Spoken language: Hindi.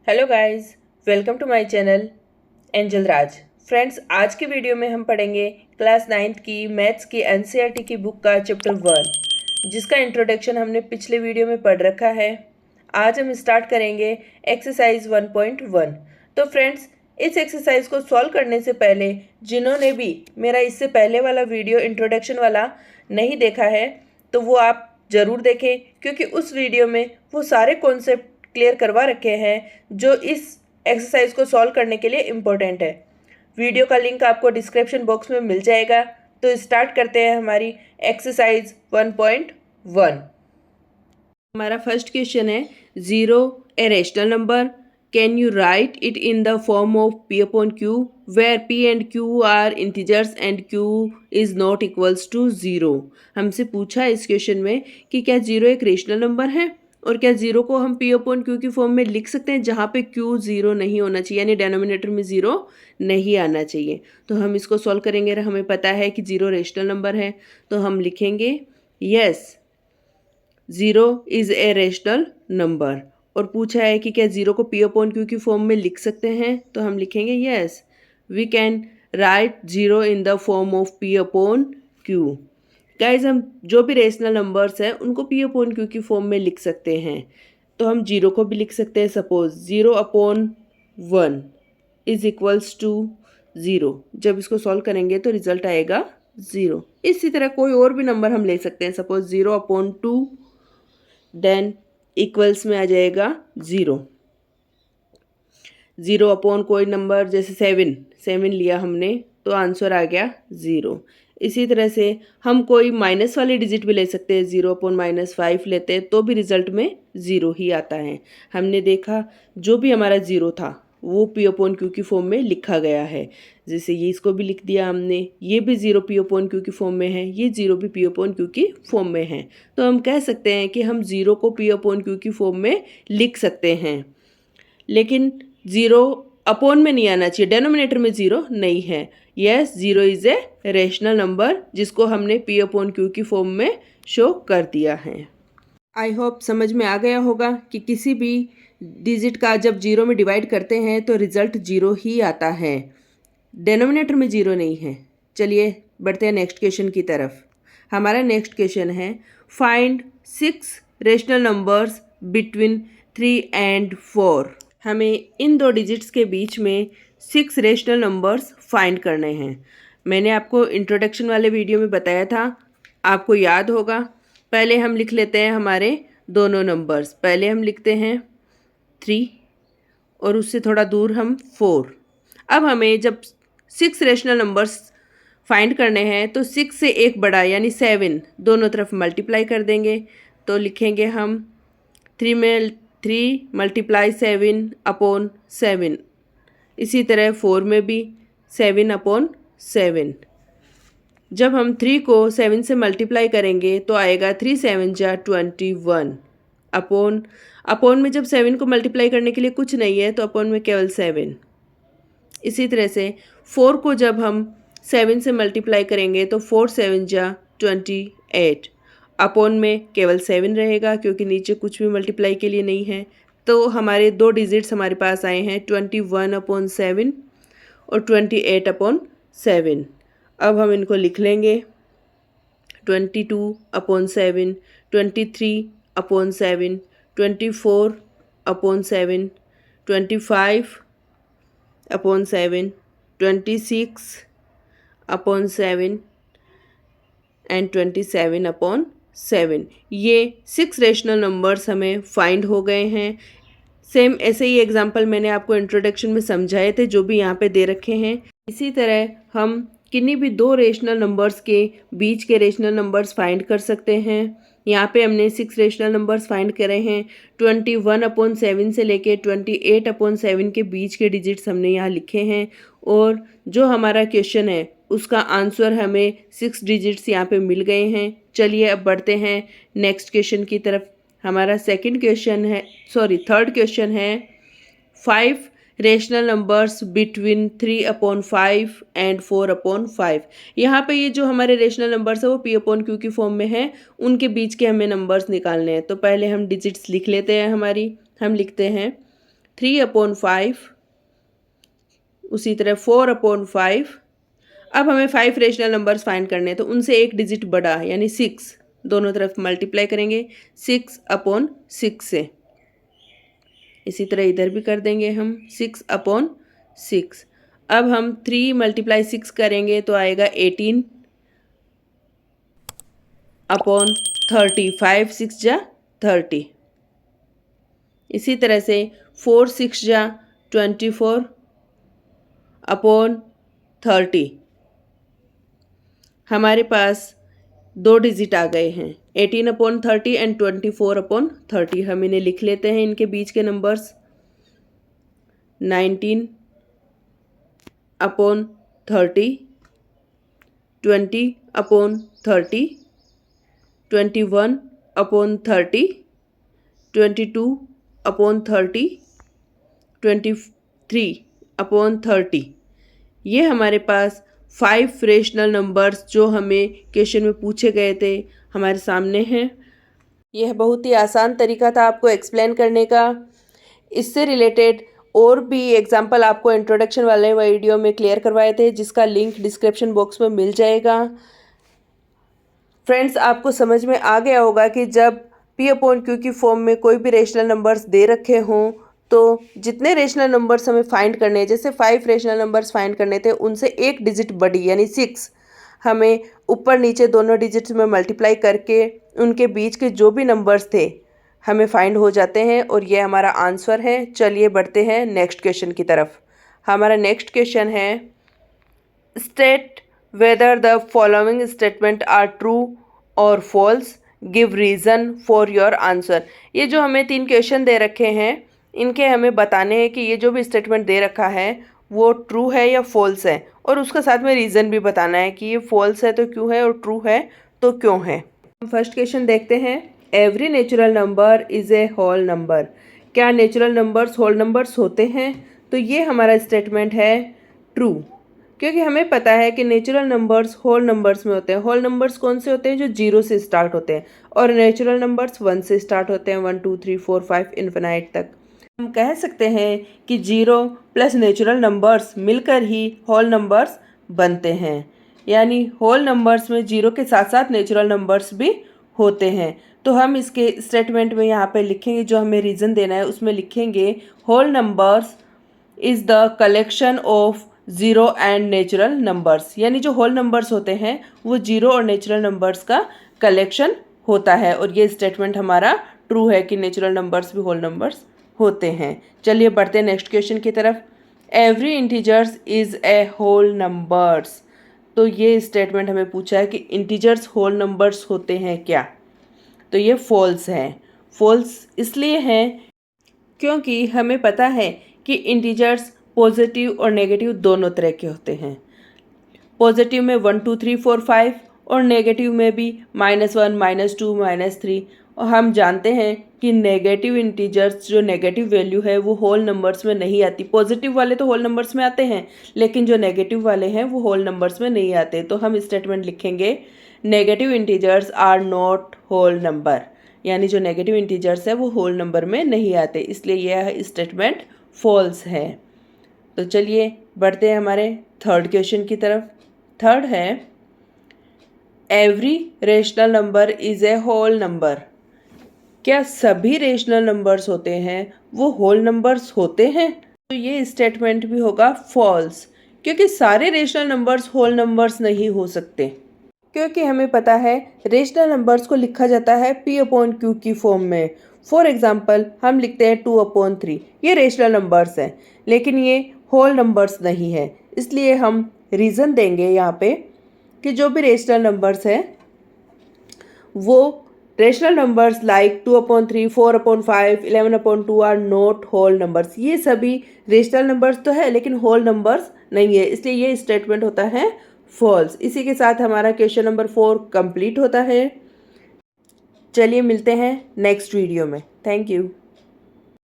Hello guys, welcome to my channel Angel Raj. Friends, आज की वीडियो में हम पढ़ेंगे क्लास 9th की मैथ्स की एनसीईआरटी की बुक का चैप्टर 1, जिसका इंट्रोडक्शन हमने पिछले वीडियो में पढ़ रखा है। आज हम स्टार्ट करेंगे एक्सरसाइज 1.1। तो फ्रेंड्स, इस एक्सरसाइज को सॉल्व करने से पहले जिन्होंने भी मेरा इससे पहले वाला वीडियो इंट्रोडक्शन वाला नहीं देखा है तो वो आप ज़रूर देखें, क्योंकि उस वीडियो में वो सारे कॉन्सेप्ट क्लियर करवा रखे हैं जो इस एक्सरसाइज को सॉल्व करने के लिए इम्पोर्टेंट है। वीडियो का लिंक आपको डिस्क्रिप्शन बॉक्स में मिल जाएगा। तो स्टार्ट करते हैं हमारी एक्सरसाइज 1.1। हमारा फर्स्ट क्वेश्चन है, zero a rational number, can you write it in the form of p upon q where p and q are integers and q is not equals to zero. हमसे पूछा है इस क्वेश्चन में कि क्या ज़ीरो एक रेशनल नंबर है और क्या ज़ीरो को हम p अपॉन q की फॉर्म में लिख सकते हैं जहाँ पे q ज़ीरो नहीं होना चाहिए, यानी डेनोमिनेटर में ज़ीरो नहीं आना चाहिए। तो हम इसको सॉल्व करेंगे। हमें पता है कि ज़ीरो रेशनल नंबर है, तो हम लिखेंगे yes zero is a rational number. और पूछा है कि क्या ज़ीरो को p अपॉन क्यू की फॉर्म में लिख सकते हैं, तो हम लिखेंगे yes we can write zero in the form of p upon q. Guys, हम जो भी रेशनल नंबर्स हैं उनको p अपॉन क्यू की फॉर्म में लिख सकते हैं। तो हम जीरो को भी लिख सकते हैं। Suppose zero upon one is equals to zero. जब इसको सॉल्व करेंगे तो रिजल्ट आएगा ज़ीरो। इसी तरह कोई और भी नंबर हम ले सकते हैं। Suppose zero upon two, than equals में आ जाएगा ज़ीरो। ज़ीरो अपॉन कोई नंबर जैसे सेवन, सेवन लिया हमने तो आंसर आ गया ज़ीरो। इसी तरह से हम कोई माइनस वाली डिजिट भी ले सकते हैं। ज़ीरो अपॉन -5 लेते हैं तो भी रिजल्ट में ज़ीरो ही आता है। हमने देखा जो भी हमारा ज़ीरो था वो p अपॉन क्यू की फॉर्म में लिखा गया है। जैसे ये इसको भी लिख दिया हमने, ये भी ज़ीरो p अपॉन क्यू की फॉर्म में है, ये ज़ीरो भी p अपॉन क्यू की फॉर्म में है। तो हम कह सकते हैं कि हम ज़ीरो को p अपॉन क्यू की फॉर्म में लिख सकते हैं, लेकिन ज़ीरो अपॉन में नहीं आना चाहिए, डेनोमिनेटर में ज़ीरो नहीं है। Yes zero is a rational number जिसको हमने p अपॉन क्यू की फॉर्म में शो कर दिया है। आई होप समझ में आ गया होगा कि किसी भी डिजिट का जब जीरो में डिवाइड करते हैं तो रिज़ल्ट जीरो ही आता है, डेनोमिनेटर में ज़ीरो नहीं है। चलिए बढ़ते हैं नेक्स्ट क्वेश्चन की तरफ। हमारा नेक्स्ट क्वेश्चन है, find 6 rational numbers between 3 and 4। हमें इन दो डिजिट्स के बीच में 6 रेशनल नंबर्स फाइंड करने हैं। मैंने आपको इंट्रोडक्शन वाले वीडियो में बताया था, आपको याद होगा। पहले हम लिख लेते हैं हमारे दोनों नंबर्स। पहले हम लिखते हैं 3 और उससे थोड़ा दूर हम 4। अब हमें जब 6 रेशनल नंबर्स फाइंड करने हैं तो 6 से एक बड़ा यानी 7 दोनों तरफ मल्टीप्लाई कर देंगे। तो लिखेंगे हम 3 में 3 मल्टीप्लाई 7 अपॉन 7। इसी तरह 4 में भी 7 अपॉन 7। जब हम 3 को 7 से मल्टीप्लाई करेंगे तो आएगा 3 7 जा 21 अपॉन, अपॉन में जब 7 को मल्टीप्लाई करने के लिए कुछ नहीं है तो अपॉन में केवल 7। इसी तरह से 4 को जब हम 7 से मल्टीप्लाई करेंगे तो 4 7 जा 28 अपॉन में केवल 7 रहेगा, क्योंकि नीचे कुछ भी मल्टीप्लाई के लिए नहीं है। तो हमारे दो डिजिट्स हमारे पास आए हैं 21 अपॉन 7 और 28 अपॉन 7। अब हम इनको लिख लेंगे 22 upon 7, 23 upon 7, 24 upon 7, 25 upon 7, 26 upon 7 and 27 upon 7। ये 6 रेशनल नंबर्स हमें फाइंड हो गए हैं। सेम ऐसे ही एग्जांपल मैंने आपको इंट्रोडक्शन में समझाए थे जो भी यहाँ पे दे रखे हैं। इसी तरह हम किन्हीं भी दो रेशनल नंबर्स के बीच के रेशनल नंबर्स फाइंड कर सकते हैं। यहाँ पे हमने 6 रेशनल नंबर्स फाइंड करे हैं। 21 अपॉन 7 से लेके 28 अपॉन 7 के बीच के डिजिट्स हमने यहाँ लिखे हैं, और जो हमारा क्वेश्चन है उसका आंसर हमें 6 डिजिट्स यहाँ पे मिल गए हैं। चलिए अब बढ़ते हैं नेक्स्ट क्वेश्चन की तरफ। हमारा थर्ड क्वेश्चन है 5 rational numbers between 3 upon 5 and 4 upon 5। यहाँ पे ये जो हमारे रेशनल नंबर्स है वो p अपॉन क्यू की फॉर्म में है, उनके बीच के हमें नंबर्स निकालने हैं। तो पहले हम डिजिट्स लिख लेते हैं हमारी। हम लिखते हैं 3/5, उसी तरह 4/5। अब हमें 5 रेशनल नंबर्स फाइंड करने हैं, तो उनसे एक डिजिट बड़ा यानी 6 दोनों तरफ मल्टीप्लाई करेंगे 6/6 से। इसी तरह इधर भी कर देंगे हम 6/6। अब हम 3 × 6 करेंगे तो आएगा 18/30, 5 6 जा 30। इसी तरह से 4 6 जा 24/30। हमारे पास 2 डिजिट आ गए हैं 18/30 एंड 24/30। हम इन्हें लिख लेते हैं, इनके बीच के नंबर्स 19/30, 20/30, 21/30, 22/30, 23/30। ये हमारे पास 5 रेशनल नंबर्स जो हमें क्वेश्चन में पूछे गए थे हमारे सामने हैं। यह बहुत ही आसान तरीका था आपको एक्सप्लेन करने का। इससे रिलेटेड और भी एग्जाम्पल आपको इंट्रोडक्शन वाले वीडियो में क्लियर करवाए थे, जिसका लिंक डिस्क्रिप्शन बॉक्स में मिल जाएगा। फ्रेंड्स, आपको समझ में आ गया होगा कि जब P/Q की फॉर्म में कोई भी रेशनल नंबर्स दे रखे हों तो जितने रेशनल नंबर्स हमें फाइंड करने हैं, जैसे 5 रेशनल नंबर्स फाइंड करने थे, उनसे एक डिजिट बड़ी यानी 6 हमें ऊपर नीचे दोनों डिजिट्स में मल्टीप्लाई करके उनके बीच के जो भी नंबर्स थे हमें फाइंड हो जाते हैं और ये हमारा आंसर है। चलिए बढ़ते हैं नेक्स्ट क्वेश्चन की तरफ। हमारा नेक्स्ट क्वेश्चन है state whether the following statement are true और false, give reason for your answer. ये जो हमें 3 क्वेश्चन दे रखे हैं, इनके हमें बताने हैं कि ये जो भी स्टेटमेंट दे रखा है वो ट्रू है या फॉल्स है, और उसका साथ में रीज़न भी बताना है कि ये फॉल्स है तो क्यों है और ट्रू है तो क्यों है। हम फर्स्ट क्वेश्चन देखते हैं। Every natural number is a whole number. क्या नेचुरल नंबर्स होल नंबर्स होते हैं? तो ये हमारा स्टेटमेंट है ट्रू, क्योंकि हमें पता है कि नेचुरल नंबर्स होल नंबर्स में होते हैं। होल नंबर्स कौन से होते हैं? जो 0 से स्टार्ट होते हैं, और नेचुरल नंबर्स 1 से स्टार्ट होते हैं, 1 2 3 4 5 इन्फिनाइट तक। हम कह सकते हैं कि 0 प्लस नेचुरल नंबर्स मिलकर ही होल नंबर्स बनते हैं, यानी होल नंबर्स में 0 के साथ साथ नेचुरल नंबर्स भी होते हैं। तो हम इसके स्टेटमेंट में यहाँ पे लिखेंगे, जो हमें रीज़न देना है उसमें लिखेंगे whole numbers is the collection of 0 and natural numbers, यानी जो होल नंबर्स होते हैं वो 0 और नेचुरल नंबर्स का कलेक्शन होता है। और ये स्टेटमेंट हमारा ट्रू है कि नेचुरल नंबर्स भी होल नंबर्स होते हैं। चलिए बढ़ते हैं नेक्स्ट क्वेश्चन की तरफ। Every integers is a whole numbers. तो ये स्टेटमेंट हमें पूछा है कि इंटीजर्स होल नंबर्स होते हैं क्या? तो ये फॉल्स है। फॉल्स इसलिए है क्योंकि हमें पता है कि इंटीजर्स पॉजिटिव और नेगेटिव दोनों तरह के होते हैं। पॉजिटिव में 1 2 3 4 5 और नेगेटिव में भी -1 -2 -3। और हम जानते हैं कि नेगेटिव इंटीजर्स जो नेगेटिव वैल्यू है वो होल नंबर्स में नहीं आती। पॉजिटिव वाले तो होल नंबर्स में आते हैं, लेकिन जो नेगेटिव वाले हैं वो होल नंबर्स में नहीं आते। तो हम स्टेटमेंट लिखेंगे negative integers are not whole number, यानी जो नेगेटिव इंटीजर्स है वो होल नंबर में नहीं आते, इसलिए यह स्टेटमेंट फॉल्स है। तो चलिए बढ़ते हैं हमारे थर्ड क्वेश्चन की तरफ। थर्ड है every rational number is a whole number. क्या सभी रेशनल नंबर्स होते हैं वो होल नंबर्स होते हैं? तो ये स्टेटमेंट भी होगा फॉल्स, क्योंकि सारे रेशनल नंबर्स होल नंबर्स नहीं हो सकते। क्योंकि हमें पता है रेशनल नंबर्स को लिखा जाता है P/Q की फॉर्म में। फॉर एग्जांपल हम लिखते हैं 2/3, ये रेशनल नंबर्स हैं, लेकिन ये होल नंबर्स नहीं है। इसलिए हम रीज़न देंगे यहाँ पे कि जो भी रेशनल नंबर्स हैं वो rational numbers like 2/3, 4/5, 11/2 are not whole numbers. ये सभी रेशनल नंबर्स तो है लेकिन होल नंबर्स नहीं है, इसलिए ये स्टेटमेंट होता है फॉल्स। इसी के साथ हमारा क्वेश्चन नंबर 4 कंप्लीट होता है। चलिए मिलते हैं नेक्स्ट वीडियो में। Thank you.